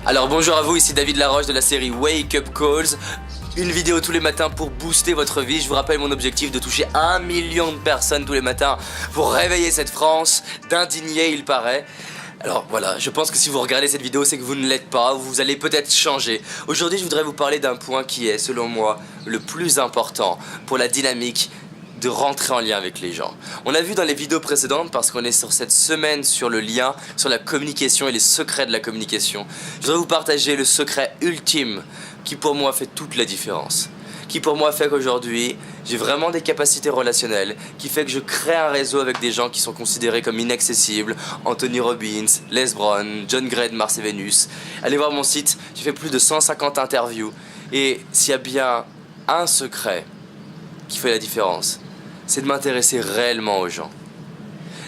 Alors bonjour à vous, ici David Laroche de la série Wake Up Calls. Une vidéo tous les matins pour booster votre vie. Je vous rappelle mon objectif de toucher 1 million de personnes tous les matins pour réveiller cette France d'indignés, il paraît. Alors voilà, je pense que si vous regardez cette vidéo, c'est que vous ne l'êtes pas, vous allez peut-être changer. Aujourd'hui, je voudrais vous parler d'un point qui est, selon moi, le plus important pour la dynamique de rentrer en lien avec les gens. On a vu dans les vidéos précédentes, parce qu'on est sur cette semaine sur le lien, sur la communication et les secrets de la communication. Je voudrais vous partager le secret ultime qui pour moi fait toute la différence. Qui pour moi fait qu'aujourd'hui, j'ai vraiment des capacités relationnelles, qui fait que je crée un réseau avec des gens qui sont considérés comme inaccessibles. Anthony Robbins, Les Brown, John Gray de Mars et Vénus. Allez voir mon site, j'ai fait plus de 150 interviews. Et s'il y a bien un secret qui fait la différence, c'est de m'intéresser réellement aux gens.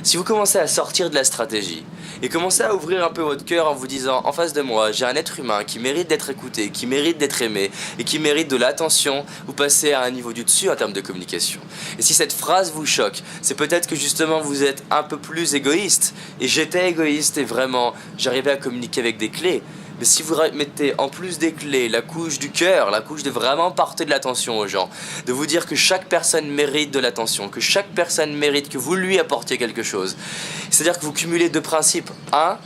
Si vous commencez à sortir de la stratégie et commencez à ouvrir un peu votre cœur en vous disant en face de moi, j'ai un être humain qui mérite d'être écouté, qui mérite d'être aimé et qui mérite de l'attention, vous passez à un niveau du dessus en termes de communication. Et si cette phrase vous choque, c'est peut-être que justement vous êtes un peu plus égoïste. Et j'étais égoïste et vraiment, j'arrivais à communiquer avec des clés. Mais si vous mettez en plus des clés la couche du cœur, la couche de vraiment porter de l'attention aux gens, de vous dire que chaque personne mérite de l'attention, que chaque personne mérite que vous lui apportiez quelque chose. C'est-à-dire que vous cumulez deux principes. Un,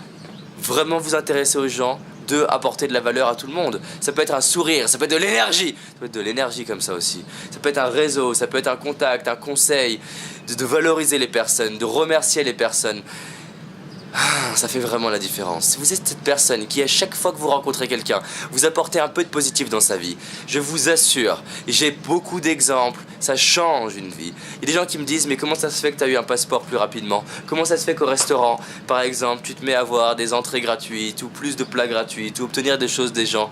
vraiment vous intéresser aux gens. Deux, apporter de la valeur à tout le monde. Ça peut être un sourire, ça peut être de l'énergie. Ça peut être de l'énergie comme ça aussi. Ça peut être un réseau, ça peut être un contact, un conseil. De valoriser les personnes, de remercier les personnes. Ça fait vraiment la différence. Si vous êtes cette personne qui, à chaque fois que vous rencontrez quelqu'un, vous apportez un peu de positif dans sa vie, je vous assure, et j'ai beaucoup d'exemples, ça change une vie. Il y a des gens qui me disent, mais comment ça se fait que tu as eu un passeport plus rapidement? Comment ça se fait qu'au restaurant, par exemple, tu te mets à avoir des entrées gratuites, ou plus de plats gratuits, ou obtenir des choses des gens?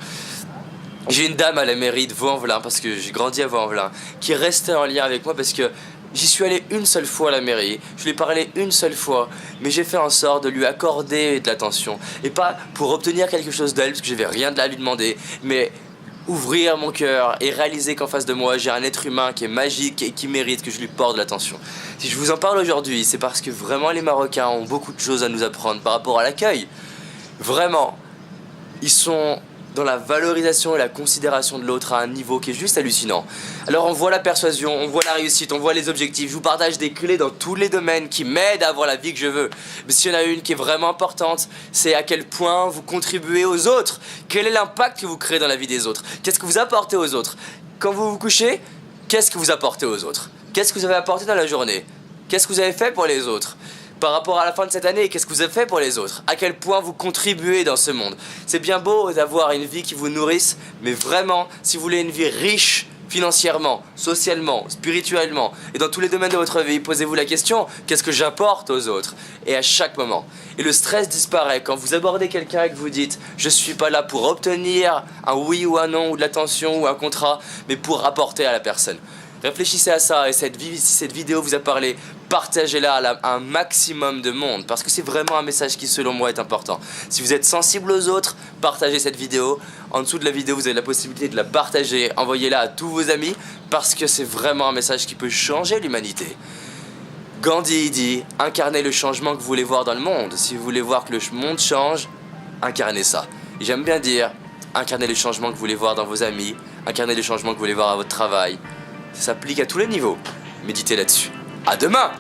J'ai une dame à la mairie de Vaux-en-Velin, parce que j'ai grandi à Vaux-en-Velin, qui est restée en lien avec moi parce que j'y suis allé une seule fois à la mairie, je lui ai parlé une seule fois, mais j'ai fait en sorte de lui accorder de l'attention. Et pas pour obtenir quelque chose d'elle, parce que j'avais rien de là à lui demander, mais ouvrir mon cœur et réaliser qu'en face de moi, j'ai un être humain qui est magique et qui mérite que je lui porte de l'attention. Si je vous en parle aujourd'hui, c'est parce que vraiment les Marocains ont beaucoup de choses à nous apprendre par rapport à l'accueil. Vraiment, ils sont dans la valorisation et la considération de l'autre à un niveau qui est juste hallucinant. Alors on voit la persuasion, on voit la réussite, on voit les objectifs. Je vous partage des clés dans tous les domaines qui m'aident à avoir la vie que je veux. Mais s'il y en a une qui est vraiment importante, c'est à quel point vous contribuez aux autres. Quel est l'impact que vous créez dans la vie des autres? Qu'est-ce que vous apportez aux autres? Quand vous vous couchez, qu'est-ce que vous apportez aux autres? Qu'est-ce que vous avez apporté dans la journée? Qu'est-ce que vous avez fait pour les autres? Par rapport à la fin de cette année, qu'est-ce que vous avez fait pour les autres? À quel point vous contribuez dans ce monde? C'est bien beau d'avoir une vie qui vous nourrisse, mais vraiment, si vous voulez une vie riche financièrement, socialement, spirituellement, et dans tous les domaines de votre vie, posez-vous la question, qu'est-ce que j'apporte aux autres? Et à chaque moment. Et le stress disparaît quand vous abordez quelqu'un et que vous dites, je suis pas là pour obtenir un oui ou un non, ou de l'attention, ou un contrat, mais pour apporter à la personne. Réfléchissez à ça, et si cette vidéo vous a parlé, partagez-la à un maximum de monde, parce que c'est vraiment un message qui selon moi est important. Si vous êtes sensible aux autres, partagez cette vidéo. En dessous de la vidéo, vous avez la possibilité de la partager, envoyez-la à tous vos amis, parce que c'est vraiment un message qui peut changer l'humanité. Gandhi dit, incarnez le changement que vous voulez voir dans le monde. Si vous voulez voir que le monde change, incarnez ça. Et j'aime bien dire, incarnez le changement que vous voulez voir dans vos amis, incarnez le changement que vous voulez voir à votre travail. Ça s'applique à tous les niveaux. Méditez là-dessus. À demain!